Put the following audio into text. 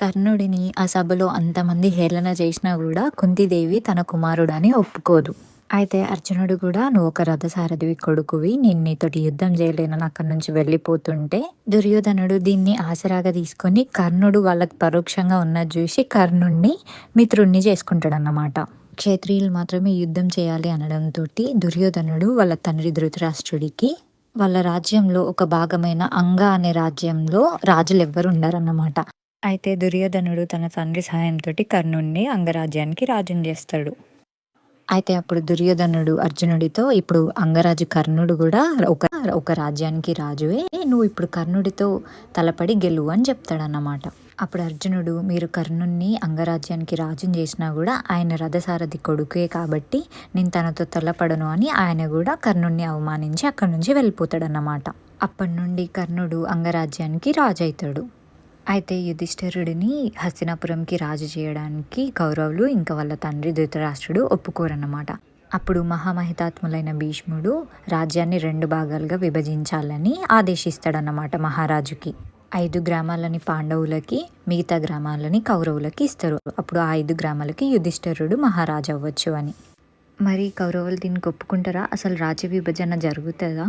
కర్ణుడిని ఆ సభలో అంతమంది హేళన చేసినా కూడా కుంతిదేవి తన కుమారుడని ఒప్పుకోదు. అయితే అర్జునుడు కూడా "నువ్వు ఒక రథసారథివి కొడుకువి. నేను నీతోటి యుద్ధం చేయలేనని" అక్కడి నుంచి వెళ్ళిపోతుంటే, దుర్యోధనుడు దీన్ని ఆసరాగా తీసుకొని కర్ణుడు వాళ్ళకి పరోక్షంగా ఉన్నది చూసి కర్ణుడిని మిత్రుడిని చేసుకుంటాడన్నమాట. క్షత్రియులు మాత్రమే యుద్ధం చేయాలి అనడంతోటి దుర్యోధనుడు వాళ్ళ తండ్రి ధృతరాష్ట్రుడికి వాళ్ళ రాజ్యంలో ఒక భాగమైన అంగ అనే రాజ్యంలో రాజులెవ్వరు ఉండరన్నమాట. అయితే దుర్యోధనుడు తన తండ్రి సహాయంతోటి కర్ణుడిని అంగరాజ్యానికి రాజుని చేస్తాడు. అయితే అప్పుడు దుర్యోధనుడు అర్జునుడితో, ఇప్పుడు అంగరాజు కర్ణుడు కూడా ఒక రాజ్యానికి రాజువే, నువ్వు ఇప్పుడు కర్ణుడితో తలపడి గెలువు అని చెప్తాడన్నమాట. అప్పుడు అర్జునుడు, మీరు కర్ణుడిని అంగరాజ్యానికి రాజుని చేసినా కూడా ఆయన రథసారథి కొడుకే కాబట్టి నేను తనతో తలపడను అని ఆయన కూడా కర్ణుడిని అవమానించి అక్కడి నుంచి వెళ్ళిపోతాడన్నమాట. అప్పటి నుండి కర్ణుడు అంగరాజ్యానికి రాజు అవుతాడు. అయితే యుధిష్ఠిరుడిని హస్తినాపురంకి రాజు చేయడానికి కౌరవులు ఇంకా వాళ్ళ తండ్రి ధృతరాష్ట్రుడు ఒప్పుకోరన్నమాట. అప్పుడు మహామహితాత్ములైన భీష్ముడు రాజ్యాన్ని 2 భాగాలుగా విభజించాలని ఆదేశిస్తాడన్నమాట మహారాజుకి. 5 గ్రామాలని పాండవులకి, మిగతా గ్రామాలని కౌరవులకి ఇస్తారు. అప్పుడు ఆ 5 గ్రామాలకి యుధిష్ఠిరుడు మహారాజు అవ్వచ్చు అని. మరి కౌరవులు దీనికి ఒప్పుకుంటారా? అసలు రాజ్య విభజన జరుగుతుందా?